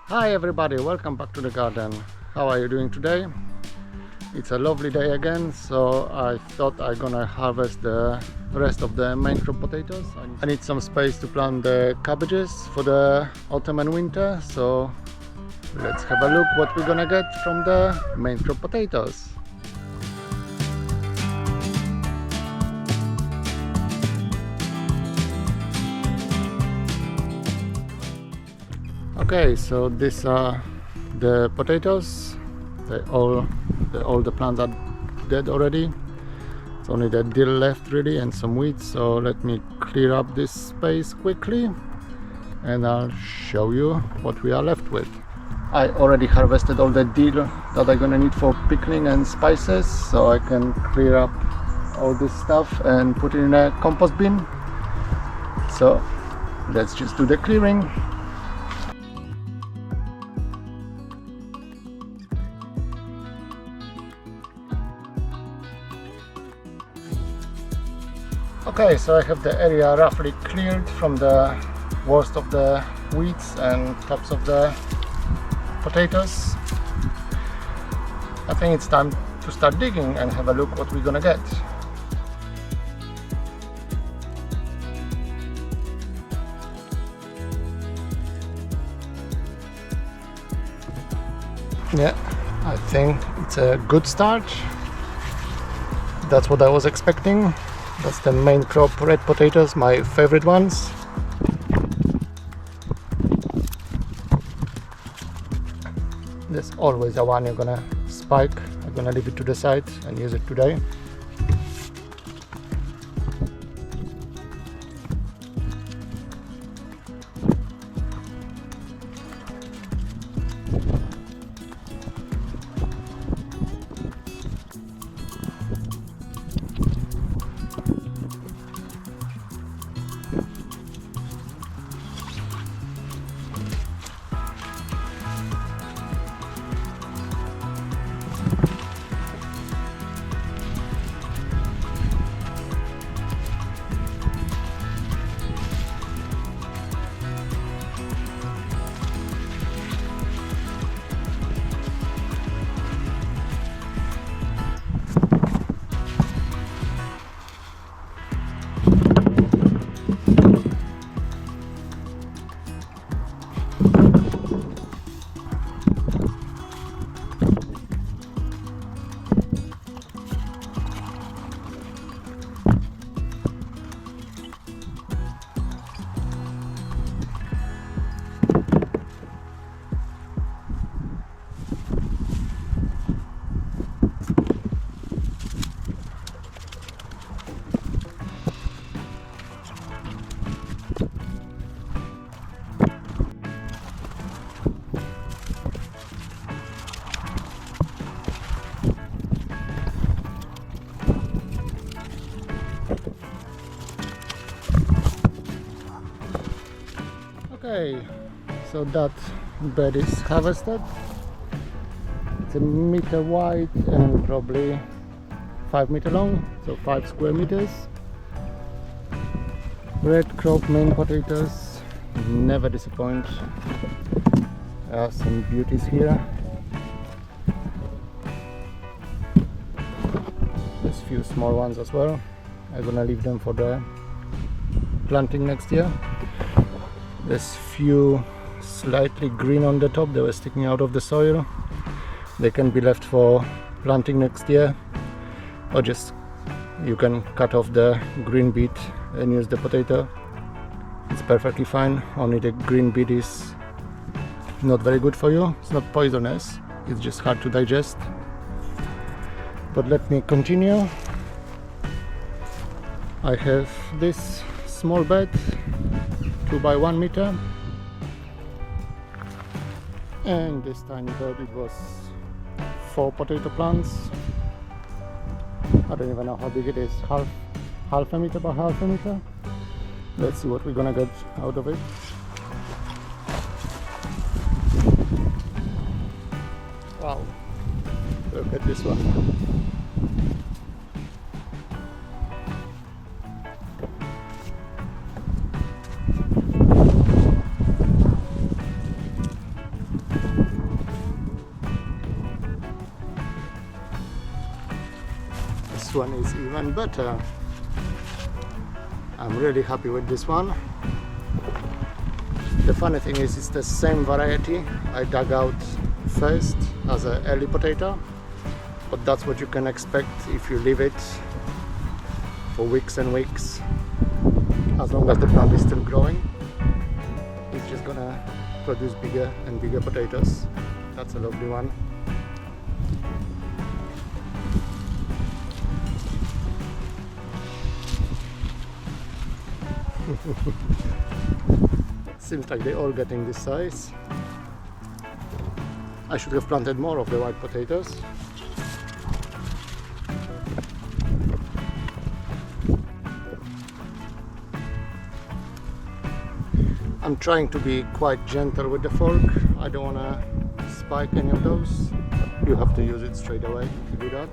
Hi everybody, welcome back to the garden. How are you doing today? It's a lovely day again, so I thought I'm gonna harvest the rest of the main crop potatoes. I need some space to plant the cabbages for the autumn and winter, so let's have a look what we're gonna get from the main crop potatoes. Okay, so these are the potatoes. All the plants are dead already. It's only the dill left really and some weeds. So let me clear up this space quickly and I'll show you what we are left with. I already harvested all the dill that I'm gonna need for pickling and spices, so I can clear up all this stuff and put it in a compost bin. So let's just do the clearing. Okay, so I have the area roughly cleared from the worst of the weeds and tops of the potatoes. I think it's time to start digging and have a look what we're gonna get. Yeah, I think it's a good start. That's what I was expecting. That's the main crop red potatoes, my favorite ones. There's always the one you're gonna spike. I'm gonna leave it to the side and use it today. Okay, so that bed is harvested. It's a meter wide and probably 5 meter long, so 5 square meters. Red crop main potatoes never disappoint. There are some beauties here. There's a few small ones as well. I'm gonna leave them for the planting next year. There's few slightly green on the top, they were sticking out of the soil. They can be left for planting next year, or just you can cut off the green bit and use the potato. It's perfectly fine, only the green bit is not very good for you. It's not poisonous, it's just hard to digest. But let me continue. I have this small bed, 2 by 1 meter, and this tiny bed, it was 4 potato plants. I don't even know how big it is, half a meter by half a meter. Let's see what we're gonna get out of it. Wow, look at this one. this one is even better. I'm really happy with this one. The funny thing is, it's the same variety I dug out first as an early potato, but that's what you can expect if you leave it for weeks and weeks. As long as the plant is still growing, it's just gonna produce bigger and bigger potatoes. That's a lovely one. Seems like they're all getting this size. I should have planted more of the white potatoes. I'm trying to be quite gentle with the fork. I don't want to spike any of those. You have to use it straight away if you do that.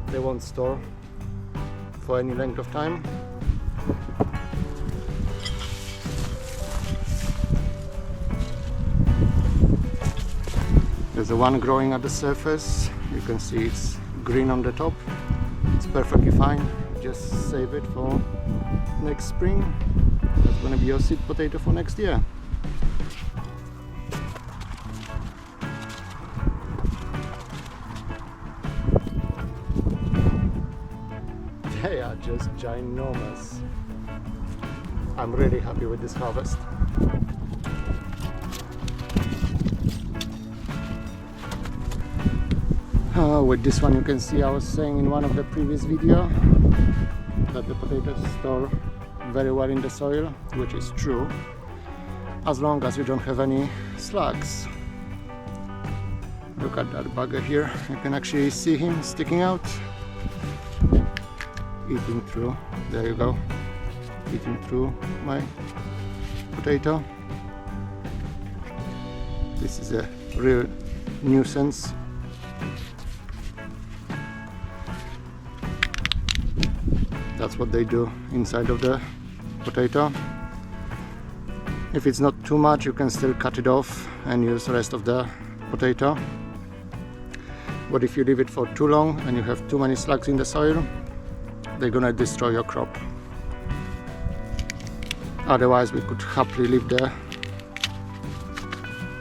They won't store for any length of time. There's the one growing at the surface. You can see it's green on the top. It's perfectly fine. Just save it for next spring. That's going to be your seed potato for next year. They are just ginormous. I'm really happy with this harvest. With this one, you can see I was saying in one of the previous video that the potatoes store very well in the soil, which is true, as long as you don't have any slugs. Look at that bugger here. You can actually see him sticking out, eating through. There you go, eating through my potato. This is a real nuisance. That's what they do inside of the potato. If it's not too much, you can still cut it off and use the rest of the potato. But if you leave it for too long and you have too many slugs in the soil, they're gonna destroy your crop. Otherwise, we could happily leave the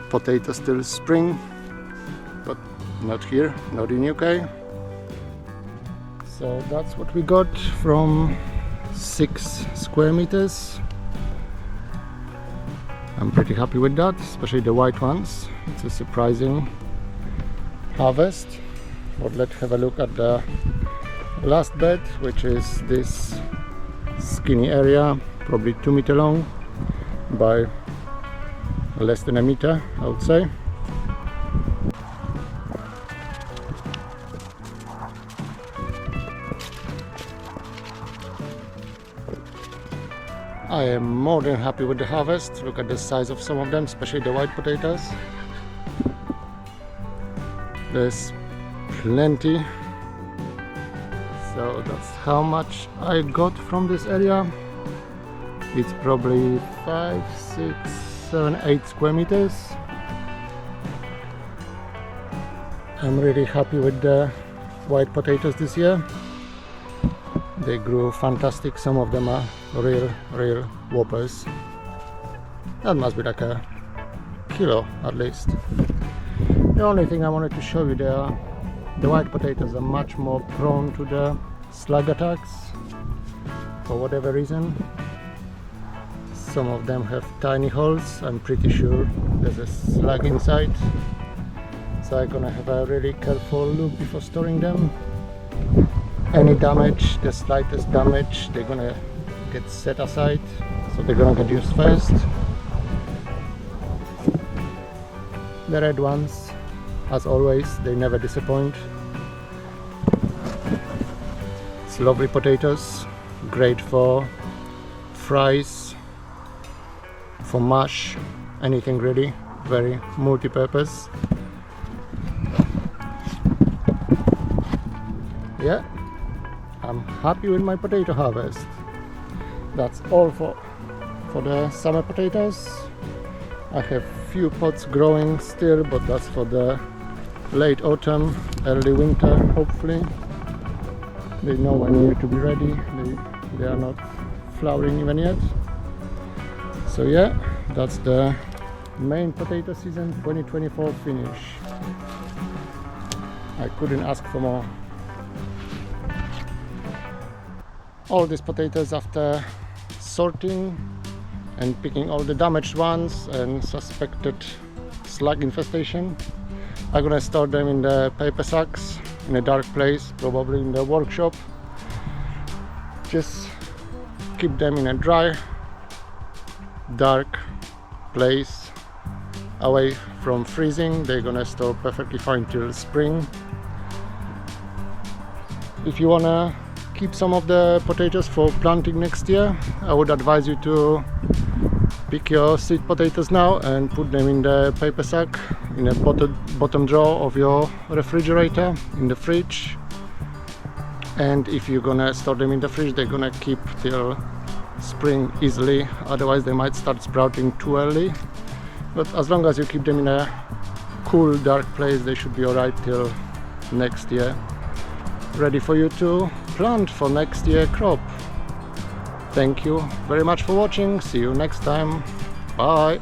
potatoes till spring, but not here, not in UK. So that's what we got from 6 square meters. I'm pretty happy with that, especially the white ones. It's a surprising harvest. But let's have a look at the last bed, which is this skinny area, probably 2 meter long by less than a meter, I would say. I am more than happy with the harvest. Look at the size of some of them, especially the white potatoes. There's plenty. So that's how much I got from this area. It's probably 5, 6, 7, 8 square meters. I'm really happy with the white potatoes this year. They grew fantastic. Some of them are real whoppers. That must be like a kilo at least. The only thing I wanted to show you there, the white potatoes are much more prone to the slug attacks for whatever reason. Some of them have tiny holes. I'm pretty sure there's a slug inside, so I'm gonna have a really careful look before storing them. Any damage, the slightest damage, they're gonna get set aside, so they're gonna get used first. The red ones, as always, they never disappoint. It's lovely potatoes, great for fries, for mash, anything really, very multi-purpose. Yeah, I'm happy with my potato harvest. That's all for the summer potatoes. I have few pots growing still, but that's for the late autumn, early winter, hopefully. they know when you need to be ready. They are not flowering even yet. So yeah, that's the main potato season 2024 finish. I couldn't ask for more. All these potatoes, after sorting and picking all the damaged ones and suspected slug infestation, I'm gonna store them in the paper sacks in a dark place, probably in the workshop. Just keep them in a dry, dark place, away from freezing. They're gonna store perfectly fine till spring. If you wanna keep some of the potatoes for planting next year, I would advise you to pick your sweet potatoes now and put them in the paper sack in a bottom drawer of your refrigerator in the fridge. And if you're gonna store them in the fridge, they're gonna keep till spring easily, otherwise they might start sprouting too early. But as long as you keep them in a cool, dark place, they should be alright till next year, ready for you to plant for next year crop. Thank you very much for watching. See you next time. Bye.